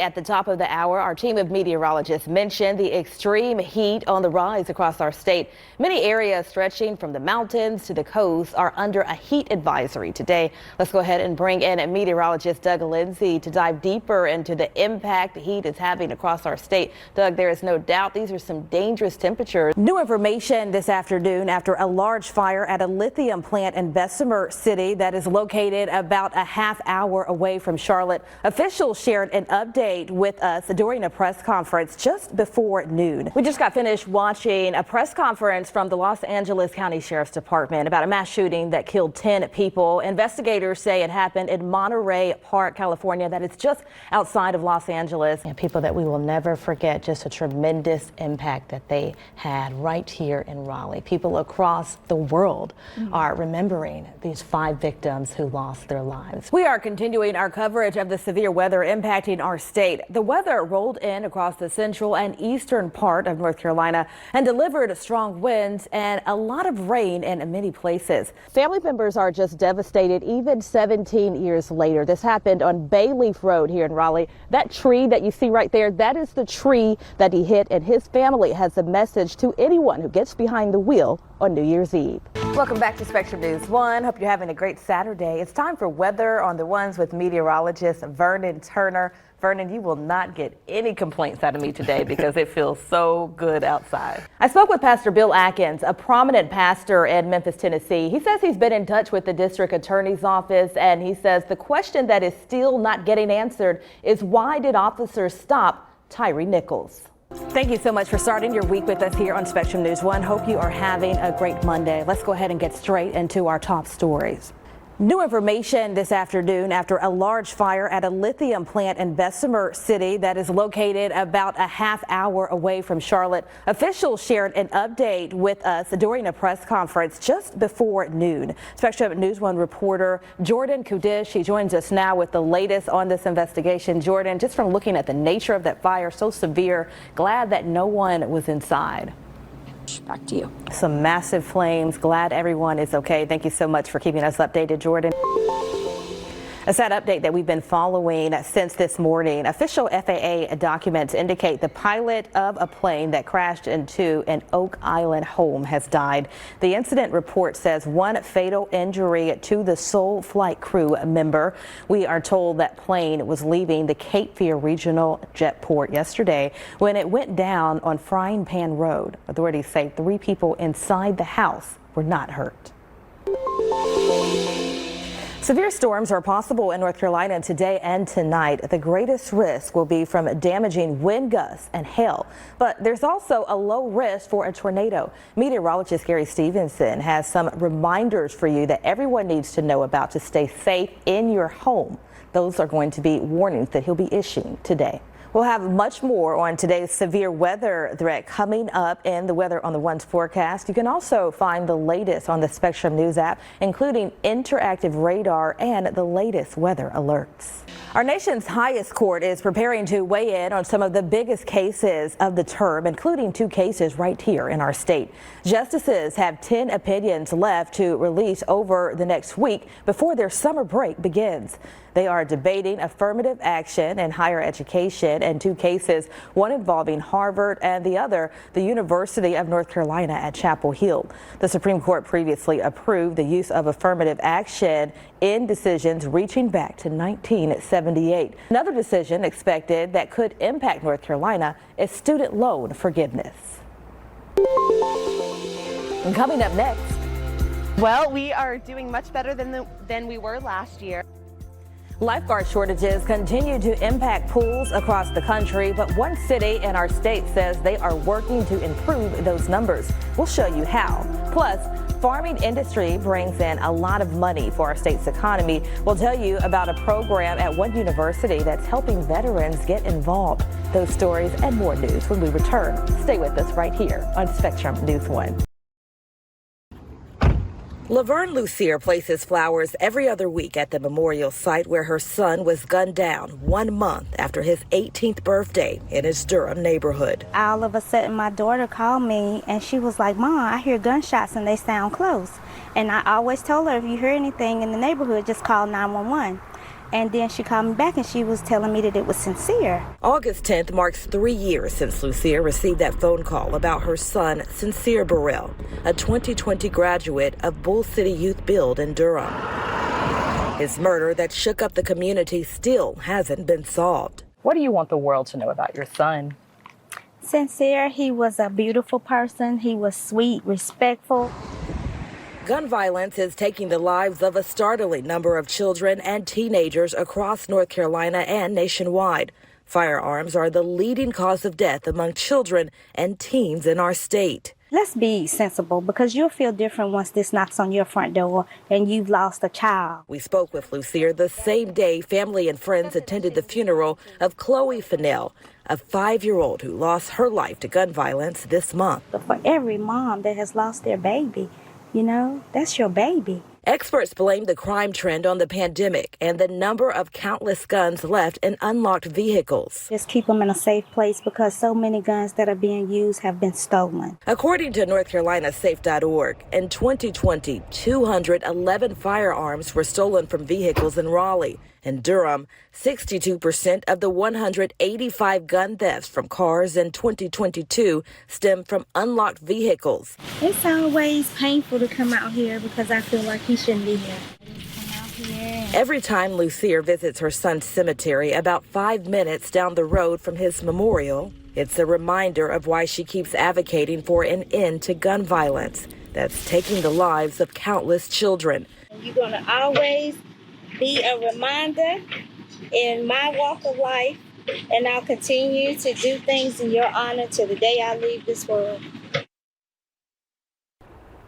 at the top of the hour, our team of meteorologists mentioned the extreme heat on the rise across our state. Many areas stretching from the mountains to the coast are under a heat advisory today. Let's go ahead and bring in meteorologist Doug Lindsay to dive deeper into the impact the heat is having across our state. Doug, there is no doubt these are some dangerous temperatures. New information this afternoon after a large fire at a lithium plant in Bessemer City that is located about a half hour away from Charlotte. Officials shared an update with us during a press conference just before noon. We just got finished watching a press conference from the Los Angeles County Sheriff's Department about a mass shooting that killed 10 people. Investigators say it happened in Monterey Park, California, that is just outside of Los Angeles. And people that we will never forget, just a tremendous impact that they had right here in Raleigh. People across the world are remembering these 5 victims who lost their lives. We are continuing our coverage of the severe weather impacting our state. The weather rolled in across the central and eastern part of North Carolina and delivered strong winds and a lot of rain in many places. Family members are just devastated even 17 years later. This happened on Bayleaf Road here in Raleigh. That tree that you see right there, that is the tree that he hit, and his family has a message to anyone who gets behind the wheel on New Year's Eve. Welcome back to Spectrum News 1. Hope you're having a great Saturday. It's time for Weather on the Ones with meteorologist Vernon Turner. Vernon, you will not get any complaints out of me today because it feels so good outside. I spoke with Pastor Bill Atkins, a prominent pastor in Memphis, Tennessee. He says he's been in touch with the district attorney's office, and he says the question that is still not getting answered is why did officers stop Tyree Nichols? Thank you so much for starting your week with us here on Spectrum News 1. Hope you are having a great Monday. Let's go ahead and get straight into our top stories. New information this afternoon after a large fire at a lithium plant in Bessemer City that is located about a half hour away from Charlotte. Officials shared an update with us during a press conference just before noon. Spectrum News 1 reporter Jordan Kudish, he joins us now with the latest on this investigation. Jordan, just from looking at the nature of that fire, so severe, glad that no one was inside. Back to you. Some massive flames. Glad everyone is okay. Thank you so much for keeping us updated, Jordan. A sad update that we've been following since this morning. Official FAA documents indicate the pilot of a plane that crashed into an Oak Island home has died. The incident report says 1 fatal injury to the sole flight crew member. We are told that plane was leaving the Cape Fear Regional Jetport yesterday when it went down on Frying Pan Road. Authorities say 3 people inside the house were not hurt. Severe storms are possible in North Carolina today and tonight. The greatest risk will be from damaging wind gusts and hail, but there's also a low risk for a tornado. Meteorologist Gary Stevenson has some reminders for you that everyone needs to know about to stay safe in your home. Those are going to be warnings that he'll be issuing today. We'll have much more on today's severe weather threat coming up in the Weather on the Ones forecast. You can also find the latest on the Spectrum News app, including interactive radar and the latest weather alerts. Our nation's highest court is preparing to weigh in on some of the biggest cases of the term, including 2 cases right here in our state. Justices have 10 opinions left to release over the next week before their summer break begins. They are debating affirmative action in higher education in 2 cases, one involving Harvard and the other the University of North Carolina at Chapel Hill. The Supreme Court previously approved the use of affirmative action in decisions reaching back to 1978. Another decision expected that could impact North Carolina is student loan forgiveness. And coming up next. Well, we are doing much better than we were last year. Lifeguard shortages continue to impact pools across the country, but one city in our state says they are working to improve those numbers. We'll show you how. Plus, farming industry brings in a lot of money for our state's economy. We'll tell you about a program at one university that's helping veterans get involved. Those stories and more news when we return. Stay with us right here on Spectrum News 1. Laverne Lucier places flowers every other week at the memorial site where her son was gunned down 1 month after his 18th birthday in his Durham neighborhood. All of a sudden, my daughter called me and she was like, "Mom, I hear gunshots and they sound close." And I always told her, if you hear anything in the neighborhood, just call 911. And then she called me back and she was telling me that it was sincere. August 10th marks 3 years since Lucia received that phone call about her son, Sincere Burrell, a 2020 graduate of Bull City Youth Build in Durham. His murder that shook up the community still hasn't been solved. What do you want the world to know about your son? Sincere, he was a beautiful person. He was sweet, respectful. Gun violence is taking the lives of a startling number of children and teenagers across North Carolina and nationwide. Firearms are the leading cause of death among children and teens in our state. Let's be sensible, because you'll feel different once this knocks on your front door and you've lost a child. We spoke with Lucia the same day family and friends attended the funeral of Chloe Fennell, a 5-year-old who lost her life to gun violence this month. But for every mom that has lost their baby, you know, that's your baby. Experts blame the crime trend on the pandemic and the number of countless guns left in unlocked vehicles. Just keep them in a safe place, because so many guns that are being used have been stolen. According to NorthCarolinaSafe.org, in 2020, 211 firearms were stolen from vehicles in Raleigh. In Durham, 62% of the 185 gun thefts from cars in 2022 stemmed from unlocked vehicles. It's always painful to come out here because I feel like he shouldn't be here. Every time Lucia visits her son's cemetery about 5 minutes down the road from his memorial, it's a reminder of why she keeps advocating for an end to gun violence that's taking the lives of countless children. You're going to always be a reminder in my walk of life, and I'll continue to do things in your honor till the day I leave this world.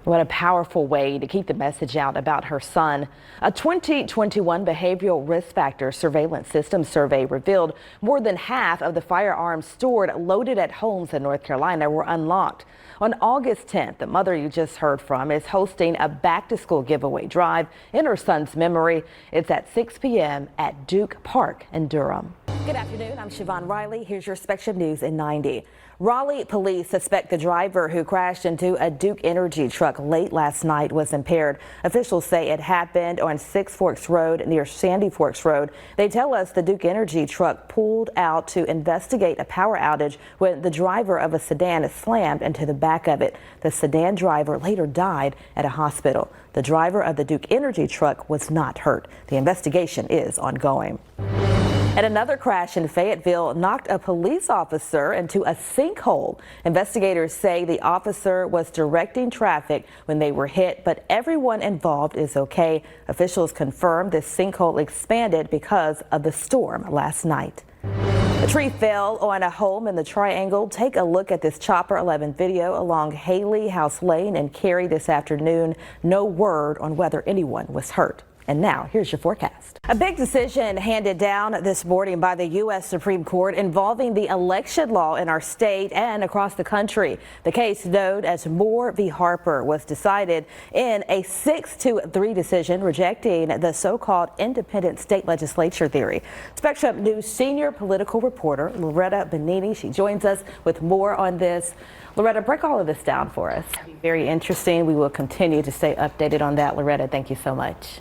What a powerful way to keep the message out about her son. A 2021 behavioral risk factor surveillance system survey revealed more than half of the firearms stored loaded at homes in North Carolina were unlocked. On August 10th, the mother you just heard from is hosting a back-to-school giveaway drive in her son's memory. It's at 6 p.m. at Duke Park in Durham. Good afternoon. I'm Siobhan Riley. Here's your Spectrum News in 90. Raleigh police suspect the driver who crashed into a Duke Energy truck late last night was impaired. Officials say it happened on Six Forks Road near Sandy Forks Road. They tell us the Duke Energy truck pulled out to investigate a power outage when the driver of a sedan slammed into the back of it. The sedan driver later died at a hospital. The driver of the Duke Energy truck was not hurt. The investigation is ongoing. And another crash in Fayetteville knocked a police officer into a sinkhole. Investigators say the officer was directing traffic when they were hit, but everyone involved is okay. Officials confirmed this sinkhole expanded because of the storm last night. A tree fell on a home in the Triangle. Take a look at this Chopper 11 video along Haley House Lane in Cary this afternoon. No word on whether anyone was hurt. And now, here's your forecast. A big decision handed down this morning by the U.S. Supreme Court involving the election law in our state and across the country. The case known as Moore v. Harper was decided in a 6-3 decision rejecting the so-called independent state legislature theory. Spectrum News senior political reporter Loretta Benini, she joins us with more on this. Loretta, break all of this down for us. Very interesting. We will continue to stay updated on that. Loretta, thank you so much.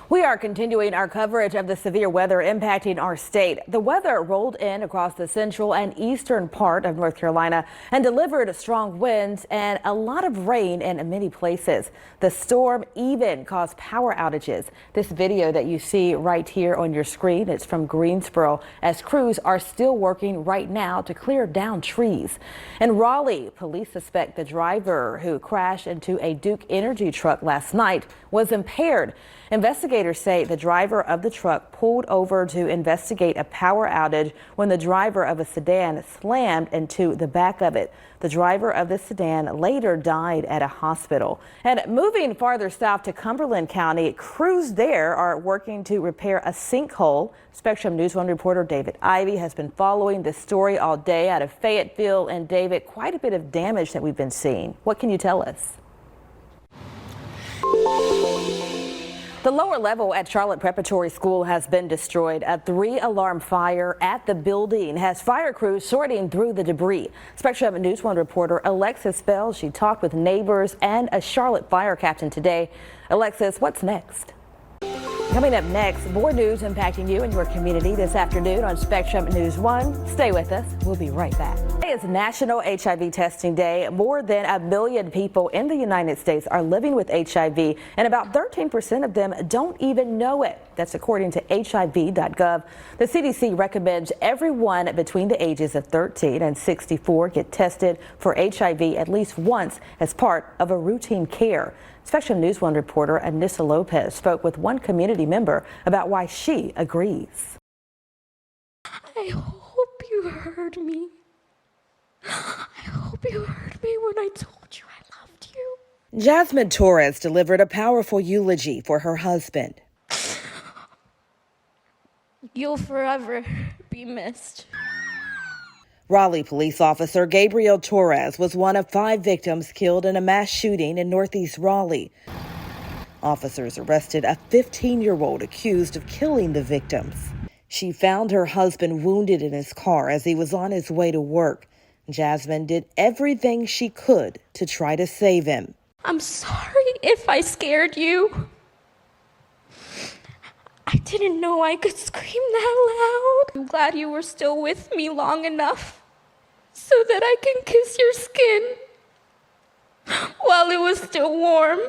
We are continuing our coverage of the severe weather impacting our state. The weather rolled in across the central and eastern part of North Carolina and delivered strong winds and a lot of rain in many places. The storm even caused power outages. This video that you see right here on your screen, it's from Greensboro, as crews are still working right now to clear down trees. In Raleigh, police suspect the driver who crashed into a Duke Energy truck last night was impaired. Investigators say the driver of the truck pulled over to investigate a power outage when the driver of a sedan slammed into the back of it. The driver of the sedan later died at a hospital. And moving farther south to Cumberland County, crews there are working to repair a sinkhole. Spectrum News 1 reporter David Ivey has been following this story all day out of Fayetteville. And David, quite a bit of damage that we've been seeing. What can you tell us? The lower level at Charlotte Preparatory School has been destroyed. A 3-alarm fire at the building has fire crews sorting through the debris. Spectrum News 1 reporter Alexis Bell, she talked with neighbors and a Charlotte fire captain today. Alexis, what's next? Coming up next, more news impacting you and your community this afternoon on Spectrum News 1. Stay with us. We'll be right back. Today is National HIV Testing Day. More than 1 million people in the United States are living with HIV, and about 13% of them don't even know it. That's according to HIV.gov. The CDC recommends everyone between the ages of 13 and 64 get tested for HIV at least once as part of a routine care. Spectrum News 1 reporter Anissa Lopez spoke with one community member about why she agrees. I hope you heard me. I hope you heard me when I told you I loved you. Jasmine Torres delivered a powerful eulogy for her husband. You'll forever be missed. Raleigh police officer Gabriel Torres was one of 5 victims killed in a mass shooting in Northeast Raleigh. Officers arrested a 15-year-old accused of killing the victims. She found her husband wounded in his car as he was on his way to work. Jasmine did everything she could to try to save him. I'm sorry if I scared you. I didn't know I could scream that loud. I'm glad you were still with me long enough so that I can kiss your skin while it was still warm.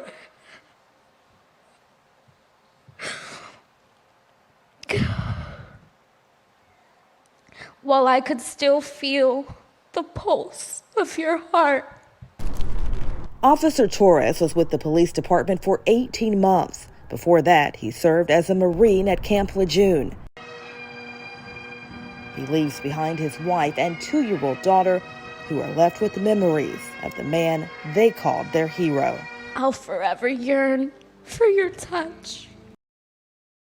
While I could still feel the pulse of your heart. Officer Torres was with the police department for 18 months. Before that, he served as a Marine at Camp Lejeune. He leaves behind his wife and 2-year-old daughter, who are left with memories of the man they called their hero. I'll forever yearn for your touch.